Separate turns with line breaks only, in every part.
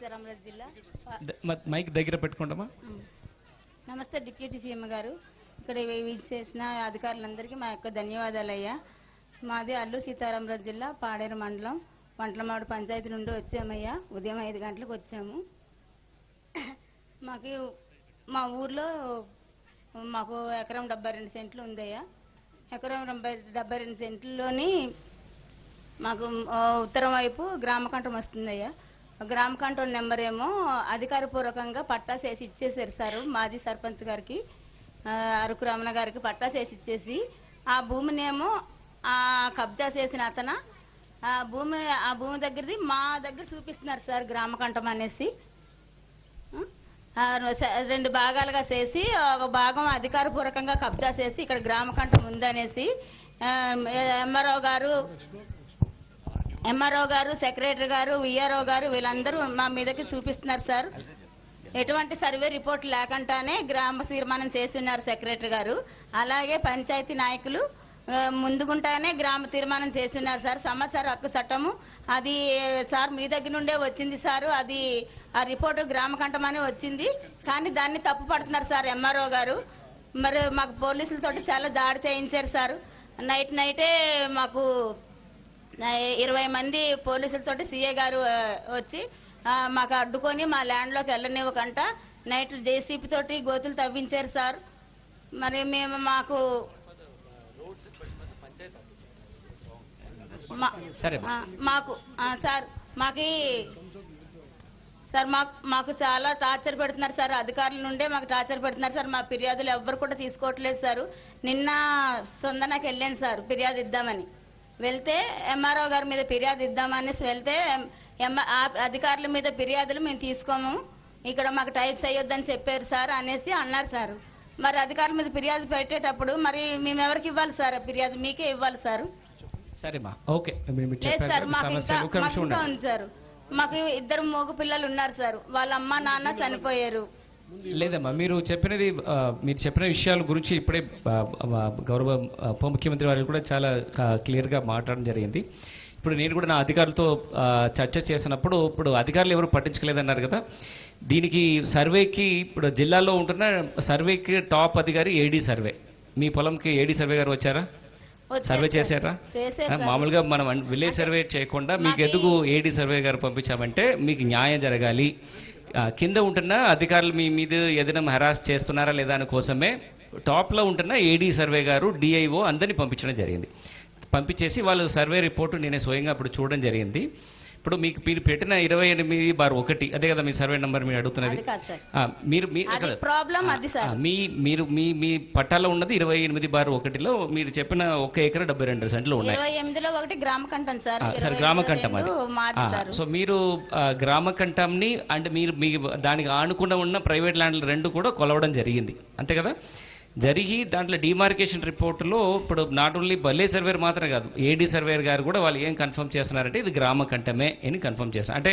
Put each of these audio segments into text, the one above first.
సీతారామరాజు జిల్లా.
మైక్ దగ్గర పెట్టుకుంటామా?
నమస్తే డిప్యూటీ సీఎం గారు, ఇక్కడ చేసిన అధికారులందరికీ మా యొక్క ధన్యవాదాలయ్యా. మాది అల్లూరు సీతారామరాజు జిల్లా పాడేరు మండలం వంటలమాడు పంచాయతీ నుండి వచ్చామయ్యా. ఉదయం 5 గంటలకు వచ్చాము. మాకు మా ఊర్లో మాకు ఎకరం 72 సెంట్లు ఉందయ్యా. ఎకరం 72 సెంట్లలోని మాకు ఉత్తరం వైపు గ్రామ కంఠం వస్తుందయ్యా. గ్రామ కంఠం నెంబర్ ఏమో అధికారపూర్వకంగా పట్టాస్ వేసి ఇచ్చేసారు సార్. మాజీ సర్పంచ్ గారికి అరకు రమణ గారికి పట్టాస్ వేసి ఇచ్చేసి ఆ భూమినేమో కబ్జా చేసిన అతను ఆ భూమి దగ్గరది మా దగ్గర చూపిస్తున్నారు సార్. గ్రామ కంఠం అనేసి 2 భాగాలుగా చేసి ఒక భాగం అధికారపూర్వకంగా కబ్జా చేసి ఇక్కడ గ్రామ కంఠం ఉందనేసి ఎంఆర్ఓ గారు, సెక్రటరీ గారు, విఆర్ఓ గారు వీళ్ళందరూ మా మీదకి చూపిస్తున్నారు సార్. ఎటువంటి సర్వే రిపోర్ట్ లేకుండానే గ్రామ తీర్మానం చేస్తున్నారు సెక్రటరీ గారు. అలాగే పంచాయతీ నాయకులు ముందుగుంటానే గ్రామ తీర్మానం చేస్తున్నారు సార్. సమాచార హక్కు చట్టము అది సార్ మీ దగ్గర నుండే వచ్చింది సార్. అది ఆ రిపోర్టు గ్రామ కంఠమనే వచ్చింది, కానీ దాన్ని తప్పు పడుతున్నారు సార్ ఎంఆర్ఓ గారు. మరి మాకు పోలీసులతోటి చాలా దాడి చేయించారు సార్. నైటే మాకు 20 మంది పోలీసులతోటి సీఏ గారు వచ్చి మాకు అడ్డుకొని మా ల్యాండ్లోకి వెళ్ళనివ్వకంట నైట్ జేసీపీ తోటి గోతులు తవ్వించారు సార్. మరి మేము మాకు సార్ మాకు చాలా టార్చర్ పెడుతున్నారు సార్. అధికారుల నుండే మాకు టార్చర్ పెడుతున్నారు సార్. మా ఫిర్యాదులు ఎవ్వరు కూడా తీసుకోవట్లేదు సార్. నిన్న సొందనకి వెళ్ళాను సార్ ఫిర్యాదు ఇద్దామని. వెళ్తే ఎంఆర్ఓ గారి మీద ఫిర్యాదు ఇద్దామనేసి వెళ్తే అధికారుల మీద ఫిర్యాదులు మేము తీసుకోము, ఇక్కడ మాకు టైప్ చేయొద్దని చెప్పారు సార్ అనేసి అన్నారు సార్. మరి అధికారుల మీద ఫిర్యాదు పెట్టేటప్పుడు మరి మేము ఎవరికి ఇవ్వాలి సార్? ఫిర్యాదు మీకే ఇవ్వాలి సార్.
సరేమా, ఓకే.
లేదు సార్, మాకు ఇంకా ఉంది సార్. మాకు 2 మగ పిల్లలు ఉన్నారు సార్. వాళ్ళ అమ్మ నాన్న చనిపోయారు.
లేదమ్మా, మీరు చెప్పిన విషయాల గురించి ఇప్పుడే గౌరవ ఉప ముఖ్యమంత్రి వారు కూడా చాలా క్లియర్గా మాట్లాడడం జరిగింది. ఇప్పుడు నేను కూడా నా అధికారులతో చర్చ చేసినప్పుడు ఇప్పుడు అధికారులు ఎవరు పట్టించుకోలేదన్నారు కదా. దీనికి సర్వేకి ఇప్పుడు జిల్లాలో ఉంటున్న సర్వేకి టాప్ అధికారి ఏడీ సర్వే. మీ పొలంకి ఏడీ సర్వే గారు వచ్చారా? సర్వే చేశారా? మామూలుగా మనం విలేజ్ సర్వే చేయకుండా మీకు ఎందుకు ఏడీ సర్వే గారు పంపించామంటే మీకు న్యాయం జరగాలి. కింద ఉంటున్న అధికారులు మీ మీద ఏదైనా హెరాస్ చేస్తున్నారా లేదా అని కోసమే టాప్లో ఉంటున్న ఏడీ సర్వే గారు, డిఐఓ అందరినీ పంపించడం జరిగింది. పంపించేసి వాళ్ళు సర్వే రిపోర్టు నేనే స్వయంగా అప్పుడు చూడడం జరిగింది. ఇప్పుడు మీకు మీరు పెట్టిన 28/1 అదే కదా మీ సర్వే నెంబర్ మీరు అడుగుతున్నది. మీరు మీ పట్టాలో ఉన్నది 28/1లో మీరు చెప్పిన 1 ఎకరా 72 సెంట్లు ఉన్నాయి. సరే, గ్రామ కంఠం అది. సో మీరు గ్రామ కంఠంని అంటే మీరు మీ దానికి ఆనుకుండా ఉన్న ప్రైవేట్ ల్యాండ్లు 2 కూడా కొలవడం జరిగింది, అంతే కదా? జరిగి దాంట్లో డిమార్కేషన్ రిపోర్టులో ఇప్పుడు నాట్ ఓన్లీ బల్లే సర్వేర్ మాత్రం కాదు, ఏడీ సర్వేర్ గారు కూడా వాళ్ళు ఏం కన్ఫర్మ్ చేస్తున్నారంటే ఇది గ్రామ కంఠమే అని కన్ఫర్మ్ చేస్తున్నారు. అంటే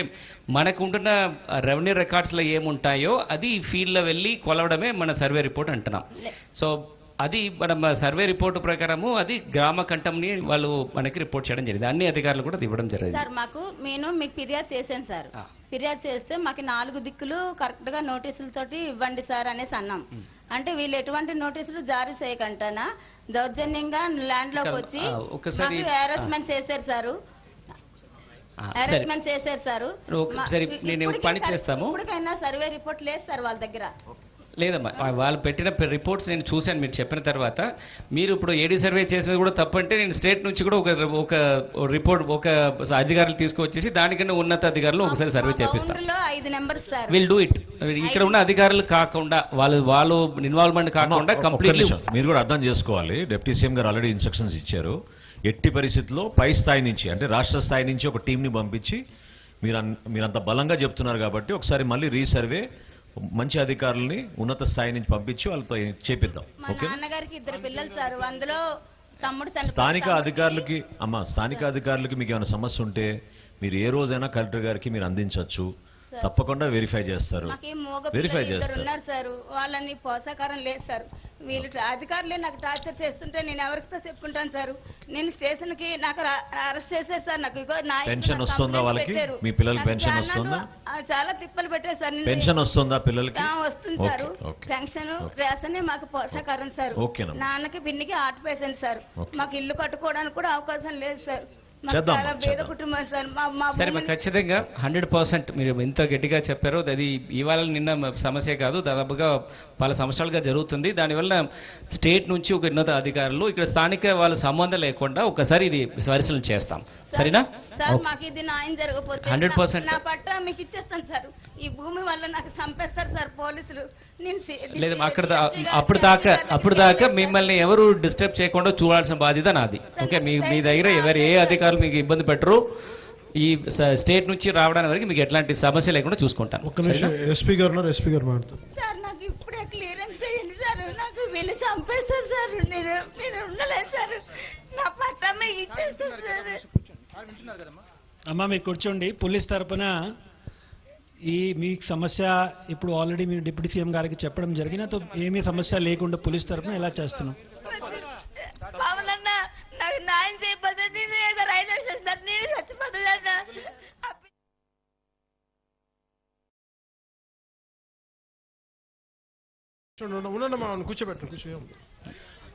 మనకు ఉంటున్న రెవెన్యూ రికార్డ్స్లో ఏముంటాయో అది ఫీల్డ్లో వెళ్ళి కొలవడమే మన సర్వే రిపోర్ట్ అంటున్నాం. సో అది మన సర్వే రిపోర్టు ప్రకారము అది గ్రామ కంఠంని వాళ్ళు మనకి రిపోర్ట్ చేయడం జరిగింది. అన్ని అధికారులు కూడా ఇవ్వడం జరిగింది
సార్. మీకు ఫిర్యాదు చేశాను సార్. ఫిర్యాదు చేస్తే మాకు 4 దిక్కులు కరెక్ట్ గా నోటీసులతోటి ఇవ్వండి సార్ అనేసి అన్నాం. అంటే వీళ్ళు ఎటువంటి నోటీసులు జారీ చేయకంటానా దౌర్జన్యంగా ల్యాండ్ లోకి వచ్చి హెరాస్మెంట్ చేశారు సార్. హెరాస్మెంట్ చేశారు సార్. ఇప్పటికైనా సర్వే రిపోర్ట్ లేదు సార్ వాళ్ళ దగ్గర.
లేదమ్మా, వాళ్ళు పెట్టిన రిపోర్ట్స్ నేను చూశాను మీరు చెప్పిన తర్వాత. మీరు ఇప్పుడు ఏడీ సర్వే చేసేది కూడా తప్పంటే నేను స్టేట్ నుంచి కూడా ఒక రిపోర్ట్ ఒక అధికారులు తీసుకొచ్చేసి దానికన్నా ఉన్నత అధికారులు ఒకసారి సర్వే చేపిస్తాను. Will do it. ఇక్కడ ఉన్న అధికారులు కాకుండా వాళ్ళు ఇన్వాల్వ్మెంట్ కాకుండా కంప్లీట్లీ
మీరు కూడా అర్థం చేసుకోవాలి. డిప్యూటీ సీఎం గారు ఆల్రెడీ ఇన్స్ట్రక్షన్స్ ఇచ్చారు. ఎట్టి పరిస్థితుల్లో పై స్థాయి నుంచి అంటే రాష్ట్ర స్థాయి నుంచి ఒక టీంని పంపించి మీరంత బలంగా చెప్తున్నారు కాబట్టి ఒకసారి మళ్ళీ రీసర్వే మంచి అధికారులని ఉన్నత స్థాయి నుంచి పంపించి వాళ్ళతో చేపిద్దాం. ఓకే, స్థానిక అధికారులకి మీకు ఏమైనా సమస్య ఉంటే మీరు ఏ రోజైనా కలెక్టర్ గారికి మీరు అందించవచ్చు. తప్పకుండా వెరిఫై చేస్తారు.
వాళ్ళని పోషాకారం లేదు సార్. వీళ్ళు అధికారులే నాకు టార్చర్ చేస్తుంటే నేను ఎవరితో చెప్పుకుంటాను సార్? నేను స్టేషన్ కి నాకు అరెస్ట్ చేశారు సార్. నాకు ఇగో నాయకులు
పెన్షన్
నాకు
వస్తుందా
కంప్లైంట్
వాళ్ళకి?
పెట్టారు.
మీ పిల్లలకి
నాకు
పెన్షన్
చాలా
వస్తుందా?
చాలా తిప్పలు పెట్టారు సార్.
పెన్షన్ వస్తుందా పిల్లలకి?
వస్తుంది సార్.
ఓకే.
పెన్షన్ రేషన్ మాకు పోషకారం సార్.
ఓకేనమ్మా.
నాన్నకి పిన్నికి హార్ట్ పేషెంట్ సార్.
ఓకే.
మాకు ఇల్లు కట్టుకోవడానికి కూడా అవకాశం లేదు సార్. మాకు
చేద్దాం,
చాలా పేద
చేద్దాం.
కుటుంబం సార్. మా
సరే మరి
భూమిని-
ఖచ్చితంగా 100% మీరు ఎంత గట్టిగా చెప్పారో అది ఇవాళ నిన్న సమస్య కాదు, దాదాపుగా పలు సంవత్సరాలుగా జరుగుతుంది. దానివల్ల స్టేట్ నుంచి ఒక ఉన్నత అధికారులు ఇక్కడ స్థానిక వాళ్ళ సంబంధం లేకుండా ఒకసారి ఇది పరిశీలన చేస్తాం. సరేనా?
Sir
okay.
మాకు ఇది న్యాయం జరగకపోతే
100%
నా పట్ట మీకు ఇచ్చేస్తాను సార్. ఈ భూమి వల్ల నాకు చంపేస్తారు సార్ పోలీసులు. నేను
లేదు అప్పుడు దాకా మిమ్మల్ని ఎవరు డిస్టర్బ్ చేయకుండా చూడాల్సిన బాధ్యత నాది. ఓకే, మీ దగ్గర ఎవరు ఏ అధికారులు మీకు ఇబ్బంది పెట్టరు. ఈ స్టేట్ నుంచి రావడానికి వరకు మీకు ఎట్లాంటి సమస్య లేకుండా చూసుకుంటాను.
ఒక్క నిమిషం, ఎస్పీ గారు ఉన్నారు, ఎస్పీ గారు మాట్లాడతారు.
సార్ నాకు ఇప్పుడే క్లియరెన్స్ చేయండి సార్. నాకు వీళ్ళు చంపేస్తారు సార్. నేను ఉండలేదు సార్. నా పట్ట మీకు ఇచ్చేస్తారు సార్.
అమ్మా మీరు కూర్చోండి. పోలీస్ తరపున మీకు సమస్య ఇప్పుడు ఆల్రెడీ మీరు డిప్యూటీ సీఎం గారికి చెప్పడం జరిగినతో ఏమీ సమస్య లేకుండా పోలీస్ తరపున ఎలా చేస్తున్నాం?
పవన్ అన్న నాకు న్యాయం చేయకపోతే నేను ఏదో రైల్వే స్టేషన్ నేను చచ్చిపోతుందన్న.
ఉండండి అమ్మా, కూర్చోబెట్టండి, కూర్చో.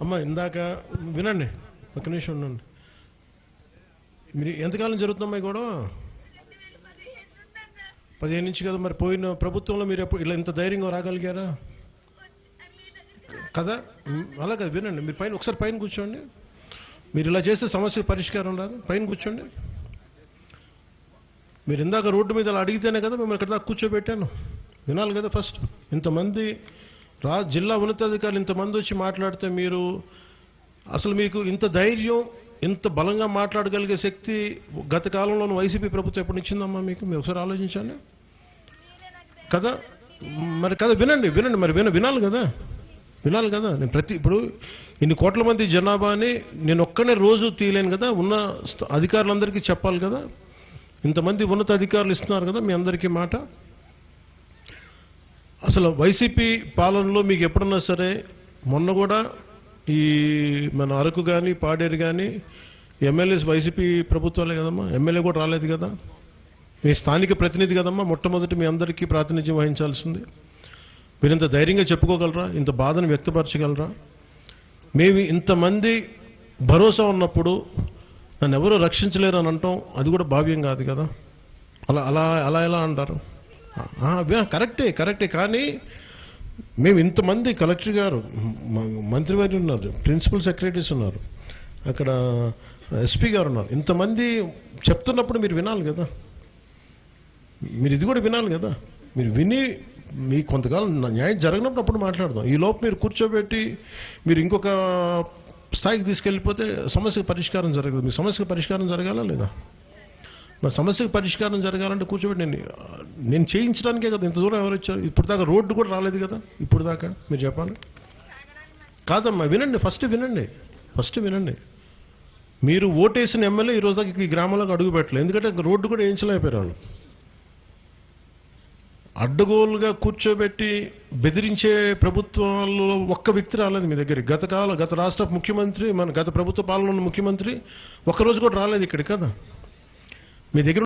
అమ్మా ఇందాక వినండి, ఒక్క నిమిషం ఉండండి. మీరు ఎంతకాలం జరుగుతుందమ్మా ఈ గొడవ? 15 నుంచి కదా. మరి పోయిన ప్రభుత్వంలో మీరు ఎప్పుడు ఇలా ఇంత ధైర్యంగా రాగలిగారా కదా? అలా కదా, వినండి. మీరు పైన ఒకసారి పైన కూర్చోండి. మీరు ఇలా చేస్తే సమస్య పరిష్కారం రాదు. పైన కూర్చోండి. మీరు ఇందాక రోడ్డు మీద అలా అడిగితేనే కదా మిమ్మల్ని ఇక్కడ దాకా కూర్చోబెట్టాను. వినాలి కదా ఫస్ట్. ఇంతమంది జిల్లా ఉన్నతాధికారులు ఇంతమంది వచ్చి మాట్లాడితే మీరు అసలు మీకు ఇంత ధైర్యం, ఇంత బలంగా మాట్లాడగలిగే శక్తి గత కాలంలో వైసీపీ ప్రభుత్వం ఎప్పుడు ఇచ్చిందమ్మా మీకు? మీరు ఒకసారి ఆలోచించండి కదా. మరి కదా, వినండి వినండి, మరి వినాలి కదా, వినాలి కదా. నేను ఇప్పుడు ఇన్ని కోట్ల మంది జనాభాని నేను ఒక్కనే రోజు తీయలేను కదా. ఉన్న అధికారులందరికీ చెప్పాలి కదా. ఇంతమంది ఉన్నత అధికారులు ఇస్తున్నారు కదా మీ అందరికీ మాట. అసలు వైసీపీ పాలనలో మీకు ఎప్పుడన్నా సరే, మొన్న కూడా ఈ మన అరకు కానీ పాడేరు కానీ ఎమ్మెల్యేస్ వైసీపీ ప్రభుత్వాలే కదమ్మా. ఎమ్మెల్యే కూడా రాలేదు కదా. మీ స్థానిక ప్రతినిధి కదమ్మా మొట్టమొదటి మీ అందరికీ ప్రాతినిధ్యం వహించాల్సింది. మీరు ఇంత ధైర్యంగా చెప్పుకోగలరా? ఇంత బాధను వ్యక్తపరచగలరా? మేము ఇంతమంది భరోసా ఉన్నప్పుడు నన్ను ఎవరూ రక్షించలేరు అని అంటాం, అది కూడా భావ్యం కాదు కదా. అలా అలా అలా ఎలా అంటారు? కరెక్టే. కానీ మేము ఇంతమంది, కలెక్టర్ గారు, మంత్రివారి ఉన్నారు, ప్రిన్సిపల్ సెక్రటరీస్ ఉన్నారు, అక్కడ ఎస్పీ గారు ఉన్నారు, ఇంతమంది చెప్తున్నప్పుడు మీరు వినాలి కదా. మీరు ఇది కూడా వినాలి కదా. మీరు విని మీ కొంతకాలం న్యాయం జరగనప్పుడు అప్పుడు మాట్లాడదాం. ఈ లోపు మీరు కూర్చోబెట్టి మీరు ఇంకొక స్థాయికి తీసుకెళ్ళిపోతే సమస్యకు పరిష్కారం జరగదు. మీ సమస్యకు పరిష్కారం జరగాలా లేదా? నా సమస్యకు పరిష్కారం జరగాలంటే కూర్చోబెట్టి నేను చేయించడానికే కదా ఇంత దూరం ఎవరు వచ్చారు? ఇప్పుడు దాకా రోడ్డు కూడా రాలేదు కదా ఇప్పుడు దాకా. మీరు చెప్పాలి కాదమ్మా. వినండి, ఫస్ట్ వినండి. మీరు ఓటేసిన ఎమ్మెల్యే ఈ రోజు దాకా ఈ గ్రామంలోకి అడుగు పెట్టలేదు. ఎందుకంటే రోడ్డు కూడా వేయించలేకపోయారు వాళ్ళు. అడ్డగోలుగా కూర్చోబెట్టి బెదిరించే ప్రభుత్వాల్లో ఒక్క వ్యక్తి రాలేదు మీ దగ్గరికి. గత రాష్ట్ర ముఖ్యమంత్రి, గత ప్రభుత్వ పాలన ముఖ్యమంత్రి ఒక్కరోజు కూడా రాలేదు ఇక్కడికి కదా. మీ దగ్గర